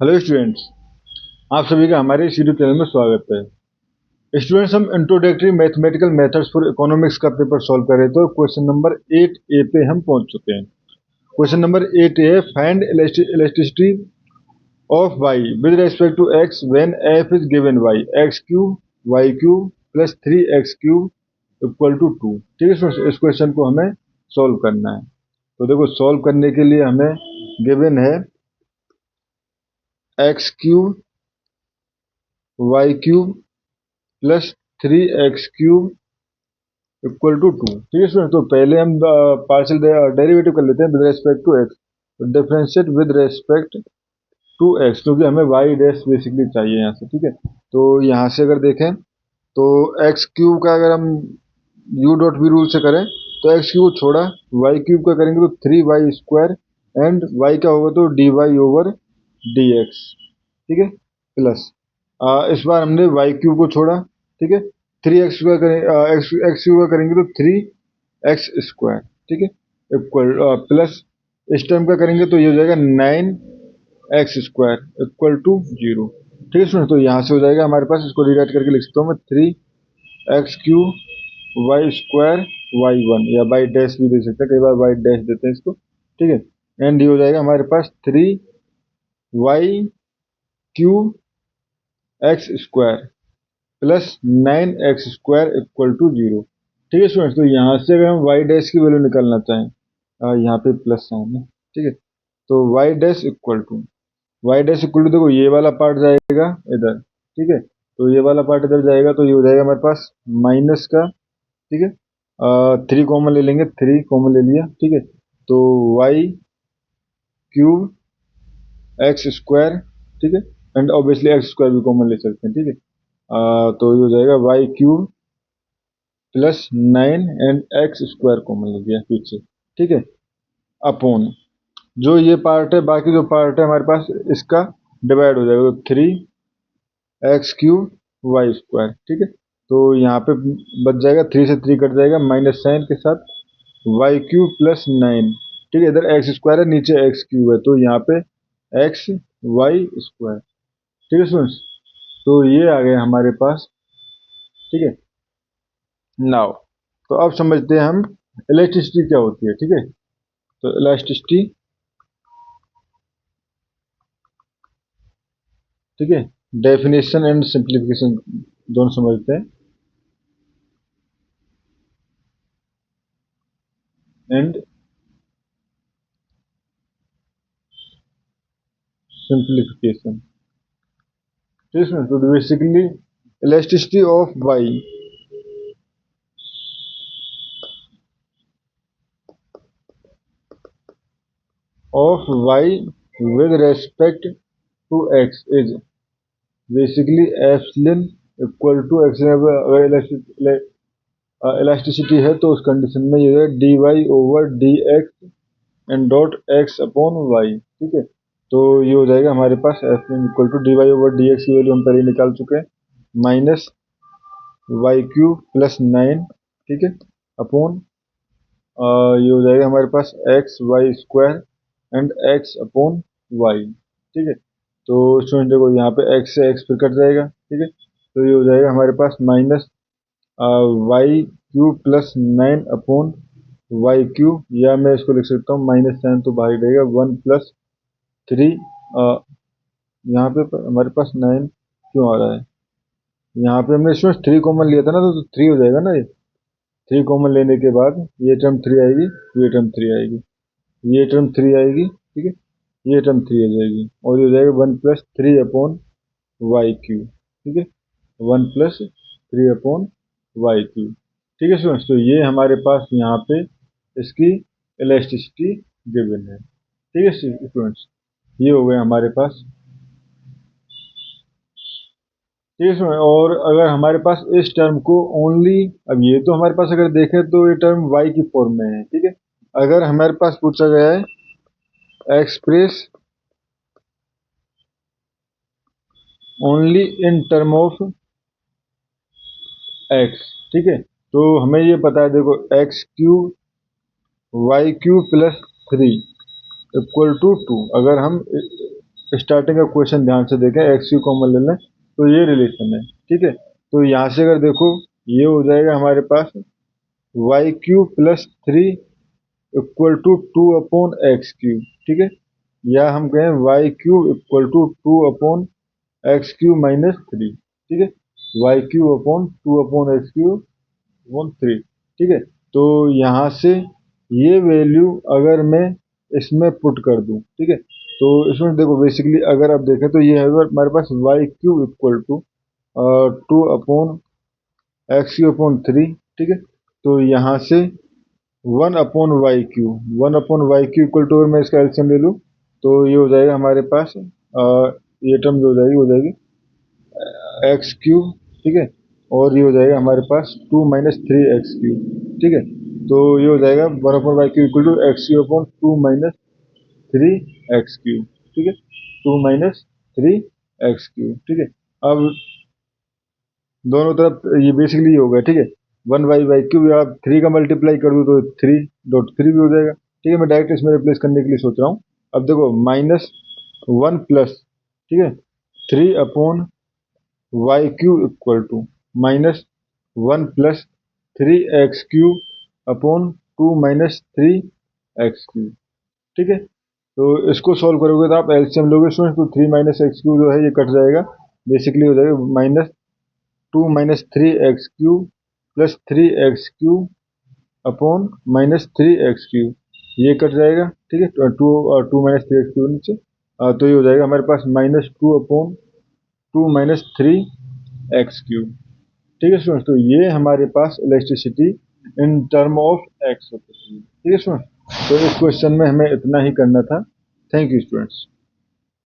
Hello students, आप सभी का हमारे इस यूट्यूब चैनल में स्वागत है। स्टूडेंट्स, हम introductory mathematical methods for economics का पेपर सॉल्व कर रहे थे और क्वेश्चन नंबर 8A पे हम पहुंच चुके हैं। क्वेश्चन नंबर 8A है, find elasticity of y with respect to x when f is given y x cube y cube plus 3x cube equal to 2। ठीक है स्टूडेंट्स, इस क्वेश्चन को हमें सॉल्व करना है। तो देखो, सॉल्व करने के लिए हमें गिवन है x cube y cube plus 3x cube equal to 2। ठीक है स्टूडेंट, तो पहले हम पार्शियल डेरिवेटिव कर लेते हैं विद रेस्पेक्ट टू एक्स। तो differentiate with respect to x, क्योंकि हमें वाई डैश बेसिकली चाहिए यहाँ से। ठीक है, तो यहाँ से अगर देखें तो एक्स क्यूब का अगर हम यू डॉट वी रूल से करें तो एक्स क्यूब छोड़ा वाई क्यूब का करेंगे तो 3y² एंड वाई का होगा तो dy/dx। ठीक है, प्लस इस बार हमने वाई क्यूब को छोड़ा। ठीक है, 3x² करें, एक्स क्यूब का करेंगे तो 3x²। ठीक है, इक्वल प्लस इस टर्म का करेंगे तो ये हो जाएगा 9x² इक्वल टू 0। ठीक है स्टूडेंट, तो यहाँ से हो जाएगा हमारे पास, इसको रिराइट करके लिख सकता हूँ मैं 3x³ y² y1 या y डैश भी दे सकते हैं, कई बार y डैश देते हैं इसको। ठीक है, एंड ये हो जाएगा हमारे पास 3y³ x² plus 9x² equal to 0। ठीक है स्टूडेंट्स, तो यहाँ से अगर हम y डैश की वैल्यू निकालना चाहें, यहाँ पे प्लस साइन है। ठीक है, तो y डैश इक्वल टू देखो, ये वाला पार्ट जाएगा इधर। ठीक है, तो ये वाला पार्ट इधर जाएगा तो ये हो जाएगा हमारे पास माइनस का। ठीक है, 3 कॉमन ले लेंगे, 3 कॉमन ले लिया। ठीक है, तो y³ x²। ठीक है, एंड ऑब्वियसली x² भी कॉमन ले सकते हैं। ठीक है, तो ये हो जाएगा y³ plus 9 and x² common ले लिया पीछे। ठीक है, अपॉन जो ये पार्ट है, बाकी जो पार्ट है हमारे पास इसका डिवाइड हो जाएगा तो 3x³ y²। ठीक है, तो यहाँ पे बच जाएगा, 3 से 3 कट जाएगा, माइनस साइन के साथ y³ प्लस 9। ठीक है, इधर x² है, नीचे x³ है, तो यहाँ पे xy²। ठीक है स्टूडेंट्स, तो ये आ गया हमारे पास। ठीक है, नाउ तो अब समझते हैं हम इलास्टिसिटी क्या होती है। ठीक है, तो इलास्टिसिटी, ठीक है, डेफिनेशन एंड सिंप्लीफिकेशन दोनों समझते हैं। एंड सिंप्लीफिकेशन, ठीक है, तो basically elasticity of y with respect to x is basically epsilon equal to x. अगर इलास्टिसिटी है तो उस कंडीशन में ये है dy/dx and dot x upon y. ठीक है, तो ये हो जाएगा हमारे पास एप्सिलॉन इक्वल टू dy/dx की वैल्यू हम पहले निकाल चुके हैं, माइनस y³ प्लस 9। ठीक है, अपॉन ये हो जाएगा हमारे पास xy² and x upon y. ठीक है, तो स्टूडेंट देखो, यहाँ पे x से x फिर कट जाएगा। ठीक है, तो ये हो जाएगा हमारे पास minus y³ plus 9 upon y³, या मैं इसको लिख सकता हूँ माइनस साइन तो बाहर रहेगा 1 प्लस 3। यहाँ पे हमारे पास 9 क्यों आ रहा है, यहाँ पे हमने इसमें 3 कॉमन लिया था ना, तो 3 हो जाएगा ना। ये 3 कॉमन लेने के बाद ये टर्म 3 आएगी, ये टर्म 3 आएगी, ये टर्म 3 आएगी। ठीक है, ये टर्म 3 आ जाएगी, और ये हो जाएगा 1 प्लस 3 अपॉन y³। ठीक है, 1 प्लस 3 अपॉन y³। ठीक है स्टूडेंट्स, तो ये हमारे पास यहाँ पे इसकी इलास्टिसिटी गिवन है। ठीक है स्टूडेंट्स, ये हो गया हमारे पास। ठीक है स्टूडेंट, और अगर हमारे पास इस टर्म को ओनली, अब ये तो हमारे पास अगर देखें तो ये टर्म y की फॉर्म में है। ठीक है, अगर हमारे पास पूछा गया है express only in term of x। ठीक है, तो हमें ये पता है, देखो x³ y³ plus 3 equal to 2। अगर हम स्टार्टिंग का क्वेश्चन ध्यान से देखें, एक्स क्यू कॉमन ले लें तो ये रिलेशन है, ठीक है। तो यहाँ से अगर देखो ये हो जाएगा हमारे पास y q plus 3 equal to 2/x³, ठीक है। या हम कहें Y q equal to 2/x³ - 3, ठीक है। वाई क्यू अपॉन 2/x³/3, ठीक है। तो यहाँ से ये वैल्यू अगर मैं इसमें पुट कर दूं, ठीक है, तो इसमें देखो बेसिकली अगर आप देखें तो ये है हमारे पास y q equal to 2/x³/3, ठीक है। तो यहाँ से 1/y³ 1/y³ इक्वल टू अगर मैं इसका एलसीएम ले लूँ तो ये हो जाएगा हमारे पास ये टर्म जो हो जाएगी x³, ठीक है। और ये हो जाएगा हमारे पास 2 - 3x³, ठीक है। तो ये हो जाएगा 1/y³ equal to x³ upon 2 - 3x³, ठीक है। 2 - 3x³, ठीक है। अब दोनों तरफ ये बेसिकली ये हो गया, ठीक है। 1/y³ आप 3 का मल्टीप्लाई कर दूँ तो 3.3 भी हो जाएगा, ठीक है। मैं डायरेक्ट इसमें रिप्लेस करने के लिए सोच रहा हूँ। अब देखो -1 प्लस, ठीक है, 3/y³ equal to -1 plus 3x³ upon 2 - 3x³, ठीक है। तो इसको सॉल्व करोगे तो आप एलसीएम लोगे स्टूडेंट तो 3 - x³ जो है ये कट जाएगा, बेसिकली हो जाएगा -2 - 3x³ plus 3x³ upon -3x³, ये कट जाएगा, ठीक है। 2 - 3x³ नीचे, तो ये हो जाएगा हमारे पास -2/2 - 3x³, ठीक है स्टूडेंट। तो ये हमारे पास electricity in term of x होती है, ठीक है स्टूडेंट। तो इस क्वेश्चन में हमें इतना ही करना था। Thank you students.